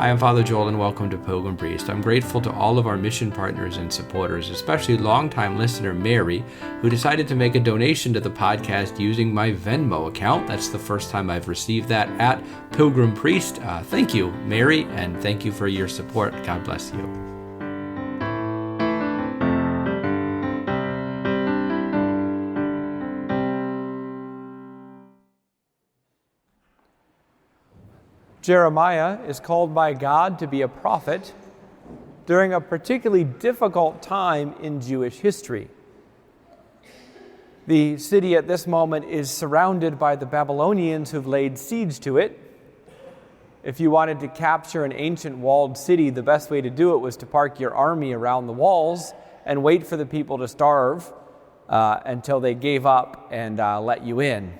Hi, I'm Father Joel, and welcome to Pilgrim Priest. I'm grateful to all of our mission partners and supporters, especially longtime listener Mary, who decided to make a donation to the podcast using my Venmo account. That's the first time I've received that at Pilgrim Priest. Thank you, Mary, and thank you for your support. God bless you. Jeremiah is called by God to be a prophet during a particularly difficult time in Jewish history. The city at this moment is surrounded by the Babylonians who've laid siege to it. If you wanted to capture an ancient walled city, the best way to do it was to park your army around the walls and wait for the people to starve until they gave up and let you in.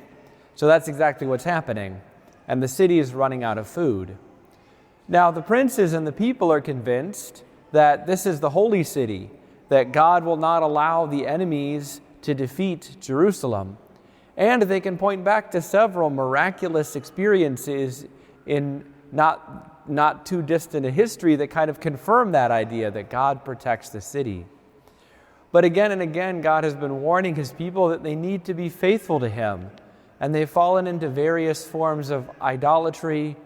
So that's exactly what's happening. And the city is running out of food. Now, the princes and the people are convinced that this is the holy city, that God will not allow the enemies to defeat Jerusalem. And they can point back to several miraculous experiences in not too distant a history that kind of confirm that idea that God protects the city. But again and again, God has been warning his people that they need to be faithful to him. And they've fallen into various forms of idolatry,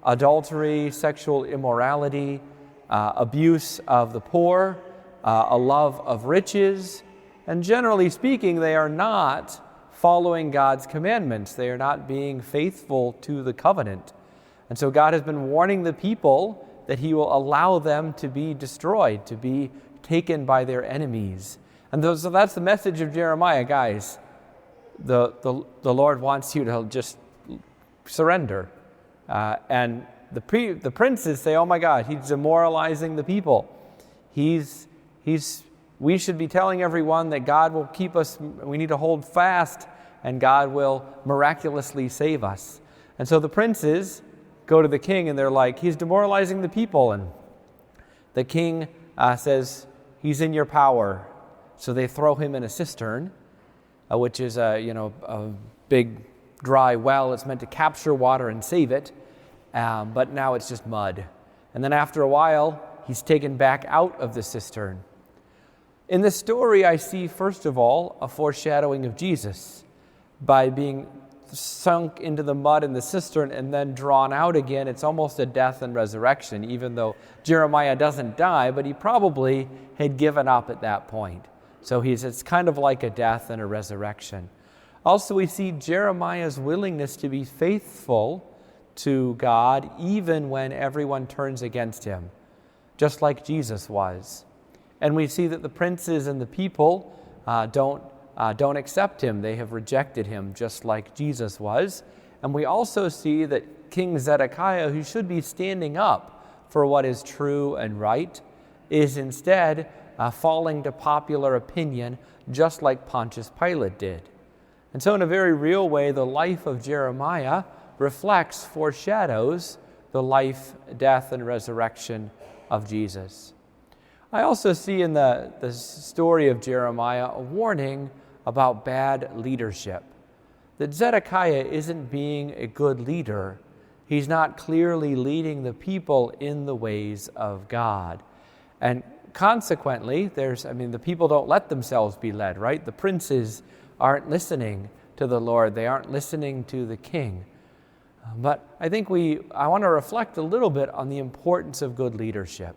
adultery, sexual immorality, abuse of the poor, a love of riches. And generally speaking, they are not following God's commandments. They are not being faithful to the covenant. And so God has been warning the people that he will allow them to be destroyed, to be taken by their enemies. And so that's the message of Jeremiah, guys. The Lord wants you to just surrender. And the princes say, oh my God, he's demoralizing the people. We should be telling everyone that God will keep us, we need to hold fast, and God will miraculously save us. And so the princes go to the king and they're like, he's demoralizing the people. And the king says, he's in your power. So they throw him in a cistern, which is a big dry well. It's meant to capture water and save it, but now it's just mud. And then after a while, he's taken back out of the cistern. In this story, I see, first of all, a foreshadowing of Jesus by being sunk into the mud in the cistern and then drawn out again. It's almost a death and resurrection, even though Jeremiah doesn't die, but he probably had given up at that point. So it's kind of like a death and a resurrection. Also, we see Jeremiah's willingness to be faithful to God even when everyone turns against him, just like Jesus was. And we see that the princes and the people don't accept him. They have rejected him, just like Jesus was. And we also see that King Zedekiah, who should be standing up for what is true and right, is instead falling to popular opinion, just like Pontius Pilate did. And so in a very real way, the life of Jeremiah foreshadows the life, death, and resurrection of Jesus. I also see in the story of Jeremiah a warning about bad leadership. That Zedekiah isn't being a good leader. He's not clearly leading the people in the ways of God. And consequently, the people don't let themselves be led, right? The princes aren't listening to the Lord. They aren't listening to the king. But I think I want to reflect a little bit on the importance of good leadership.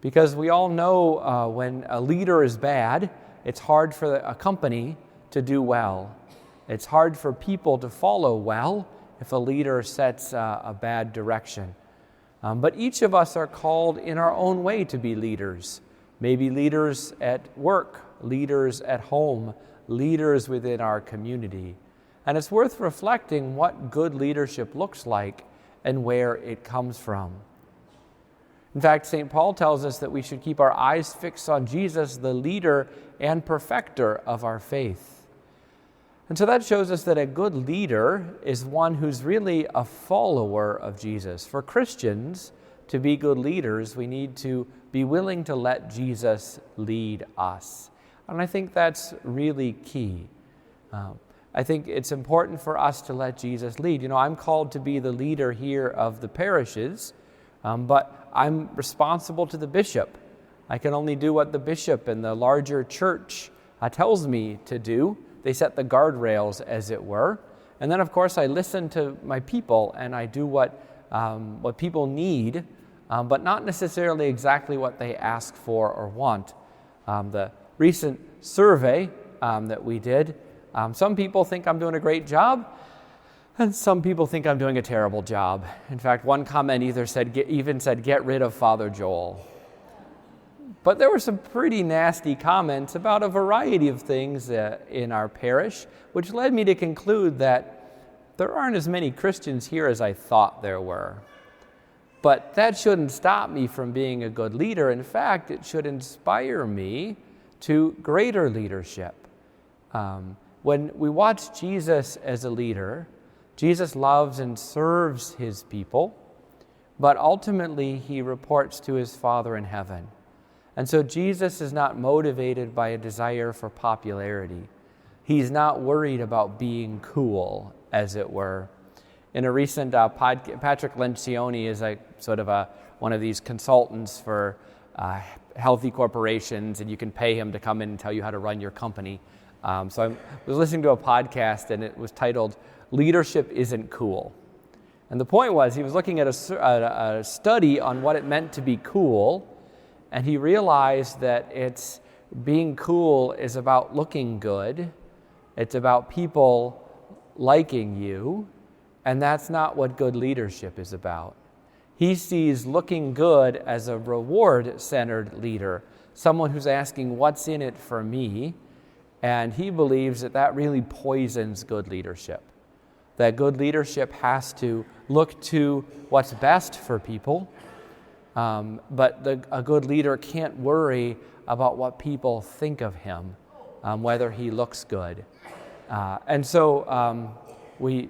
Because we all know when a leader is bad, it's hard for a company to do well. It's hard for people to follow well if a leader sets a bad direction. But each of us are called in our own way to be leaders. Maybe leaders at work, leaders at home, leaders within our community. And it's worth reflecting what good leadership looks like and where it comes from. In fact, St. Paul tells us that we should keep our eyes fixed on Jesus, the leader and perfecter of our faith. And so that shows us that a good leader is one who's really a follower of Jesus. For Christians to be good leaders, we need to be willing to let Jesus lead us. And I think that's really key. I think it's important for us to let Jesus lead. I'm called to be the leader here of the parishes But I'm responsible to the bishop. I can only do what the bishop and the larger church tells me to do. They set the guardrails, as it were. And then, of course, I listen to my people and I do what people need, but not necessarily exactly what they ask for or want. The recent survey that we did, some people think I'm doing a great job, and some people think I'm doing a terrible job. In fact, one comment even said, get rid of Father Joel. But there were some pretty nasty comments about a variety of things in our parish, which led me to conclude that there aren't as many Christians here as I thought there were. But that shouldn't stop me from being a good leader. In fact, it should inspire me to greater leadership. When we watch Jesus as a leader, Jesus loves and serves his people, but ultimately he reports to his Father in heaven. And so Jesus is not motivated by a desire for popularity. He's not worried about being cool, as it were. In a recent podcast, Patrick Lencioni is one of these consultants for healthy corporations, and you can pay him to come in and tell you how to run your company. So I was listening to a podcast, and it was titled, "Leadership Isn't Cool." And the point was, he was looking at a study on what it meant to be cool, and he realized that being cool is about looking good. It's about people liking you, and that's not what good leadership is about. He sees looking good as a reward-centered leader, someone who's asking, what's in it for me? And he believes that really poisons good leadership. That good leadership has to look to what's best for people, but a good leader can't worry about what people think of him, whether he looks good. And so he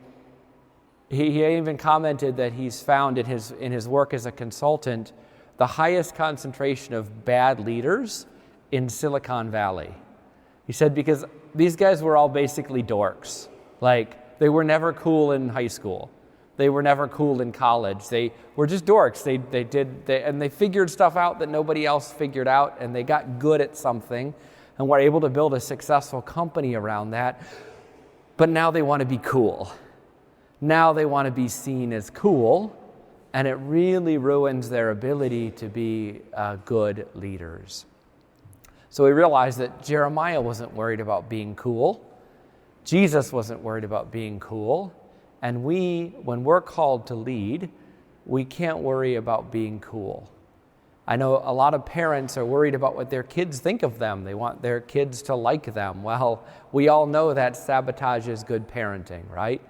even commented that he's found in his work as a consultant the highest concentration of bad leaders in Silicon Valley. He said because these guys were all basically dorks. Like, they were never cool in high school. They were never cool in college. They were just dorks. They figured stuff out that nobody else figured out, and they got good at something and were able to build a successful company around that. But now they want to be cool. Now they want to be seen as cool, and it really ruins their ability to be good leaders. So we realized that Jeremiah wasn't worried about being cool. Jesus wasn't worried about being cool. And when we're called to lead, we can't worry about being cool. I know a lot of parents are worried about what their kids think of them. They want their kids to like them. Well, we all know that sabotages good parenting, right?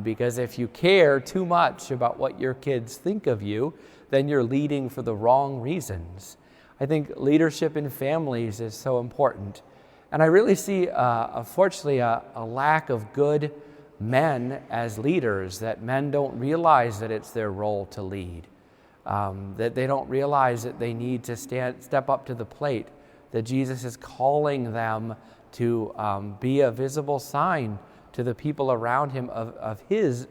Because if you care too much about what your kids think of you, then you're leading for the wrong reasons. I think leadership in families is so important. And I really see, unfortunately, a lack of good men as leaders, that men don't realize that it's their role to lead, that they don't realize that they need to step up to the plate, that Jesus is calling them to be a visible sign to the people around him of his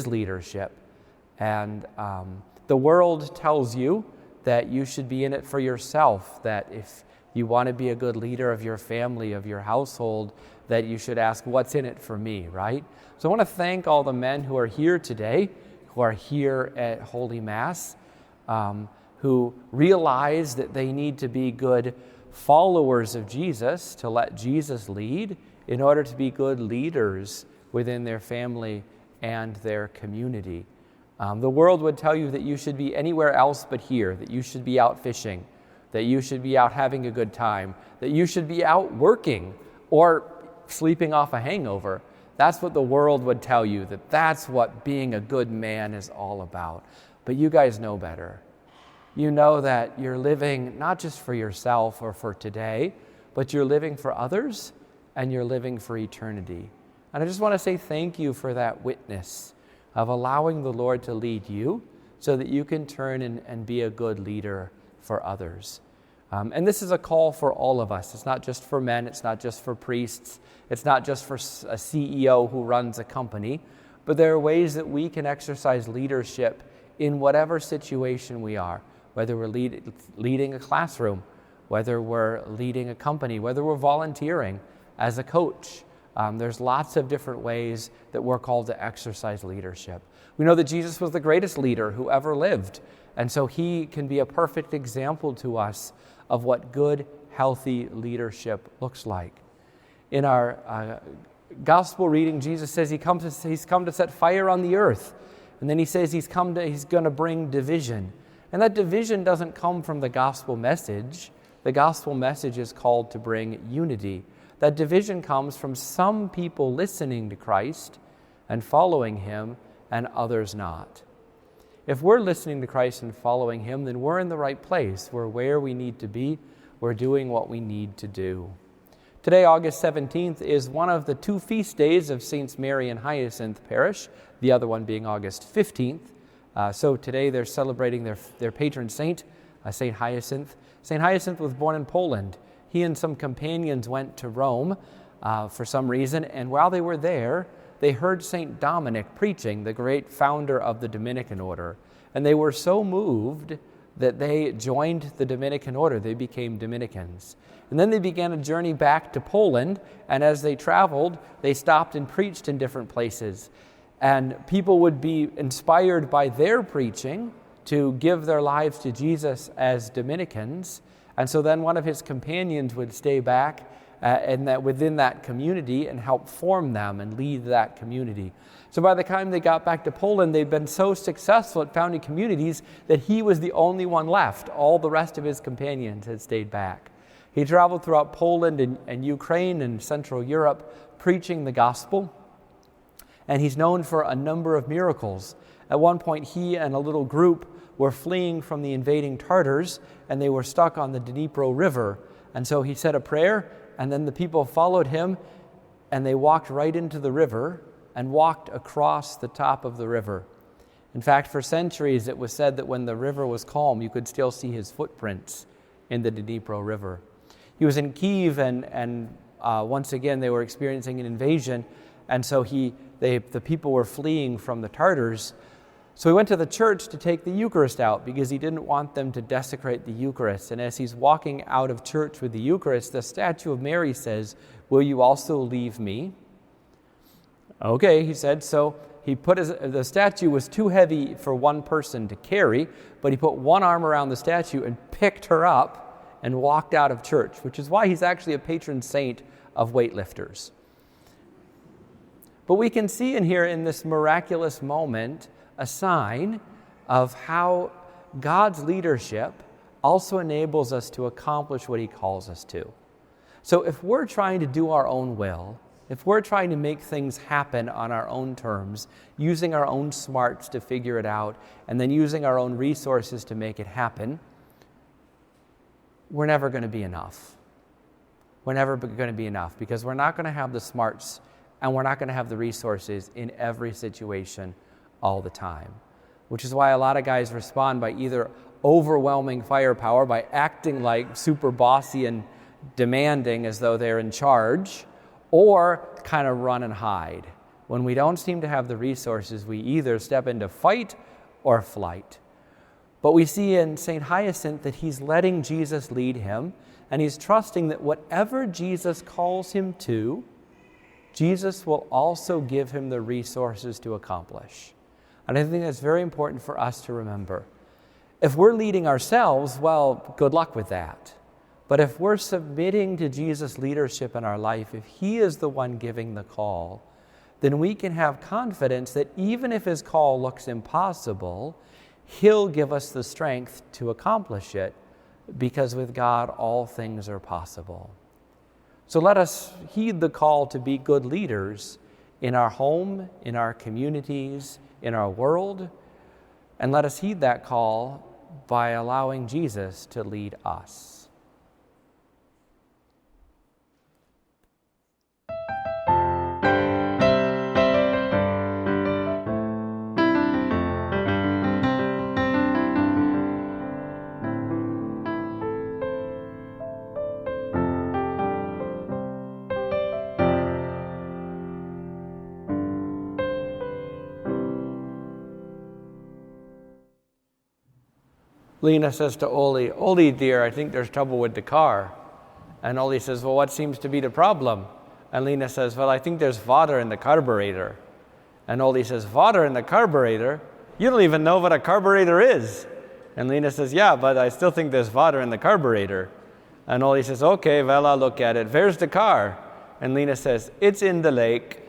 leadership. And the world tells you that you should be in it for yourself, that if you want to be a good leader of your family, of your household, that you should ask, what's in it for me, right? So I want to thank all the men who are here today, who are here at Holy Mass, who realize that they need to be good followers of Jesus, to let Jesus lead, in order to be good leaders within their family and their community. The world would tell you that you should be anywhere else but here, that you should be out fishing, that you should be out having a good time, that you should be out working or sleeping off a hangover. That's what the world would tell you, that's what being a good man is all about. But you guys know better. You know that you're living not just for yourself or for today, but you're living for others and you're living for eternity. And I just want to say thank you for that witness of allowing the Lord to lead you so that you can turn and be a good leader for others. And this is a call for all of us. It's not just for men, it's not just for priests, it's not just for a CEO who runs a company, but there are ways that we can exercise leadership in whatever situation we are, whether we're leading a classroom, whether we're leading a company, whether we're volunteering as a coach. There's lots of different ways that we're called to exercise leadership. We know that Jesus was the greatest leader who ever lived, and so he can be a perfect example to us of what good, healthy leadership looks like. In our gospel reading, Jesus says he's come to set fire on the earth, and then he says he's going to bring division. And that division doesn't come from the gospel message. The gospel message is called to bring unity. That division comes from some people listening to Christ and following him and others not. If we're listening to Christ and following him, then we're in the right place. We're where we need to be. We're doing what we need to do. Today, August 17th, is one of the two feast days of Saints Mary and Hyacinth Parish, the other one being August 15th. So today they're celebrating their patron saint, Saint Hyacinth. Saint Hyacinth was born in Poland. He and some companions went to Rome for some reason, and while they were there, they heard Saint Dominic preaching, the great founder of the Dominican order. And they were so moved that they joined the Dominican order. They became Dominicans. And then they began a journey back to Poland, and as they traveled, they stopped and preached in different places. And people would be inspired by their preaching to give their lives to Jesus as Dominicans. And so then one of his companions would stay back within that community and help form them and lead that community. So by the time they got back to Poland, they'd been so successful at founding communities that he was the only one left. All the rest of his companions had stayed back. He traveled throughout Poland and Ukraine and Central Europe preaching the gospel. And he's known for a number of miracles. At one point, he and a little group were fleeing from the invading Tartars, and they were stuck on the Dnipro River. And so he said a prayer, and then the people followed him, and they walked right into the river and walked across the top of the river. In fact, for centuries, it was said that when the river was calm, you could still see his footprints in the Dnipro River. He was in Kyiv, and once again, they were experiencing an invasion, and so the people were fleeing from the Tartars. So he went to the church to take the Eucharist out because he didn't want them to desecrate the Eucharist. And as he's walking out of church with the Eucharist, the statue of Mary says, "Will you also leave me?" Okay, he said. So he the statue was too heavy for one person to carry, but he put one arm around the statue and picked her up and walked out of church, which is why he's actually a patron saint of weightlifters. But we can see in here in this miraculous moment a sign of how God's leadership also enables us to accomplish what he calls us to. So if we're trying to do our own will, if we're trying to make things happen on our own terms, using our own smarts to figure it out, and then using our own resources to make it happen, we're never going to be enough. We're never going to be enough because we're not going to have the smarts and we're not going to have the resources in every situation all the time, which is why a lot of guys respond by either overwhelming firepower, by acting like super bossy and demanding as though they're in charge, or kind of run and hide. When we don't seem to have the resources, we either step into fight or flight. But we see in St. Hyacinth that he's letting Jesus lead him, and he's trusting that whatever Jesus calls him to, Jesus will also give him the resources to accomplish. And I think that's very important for us to remember. If we're leading ourselves, well, good luck with that. But if we're submitting to Jesus' leadership in our life, if he is the one giving the call, then we can have confidence that even if his call looks impossible, he'll give us the strength to accomplish it, because with God, all things are possible. So let us heed the call to be good leaders in our home, in our communities, in our world, and let us heed that call by allowing Jesus to lead us. Lena says to Oli, "Oli, dear, I think there's trouble with the car." And Oli says, "Well, what seems to be the problem?" And Lena says, "Well, I think there's water in the carburetor." And Oli says, "Water in the carburetor? You don't even know what a carburetor is." And Lena says, "Yeah, but I still think there's water in the carburetor." And Oli says, "Okay, well, I'll look at it. Where's the car?" And Lena says, "It's in the lake."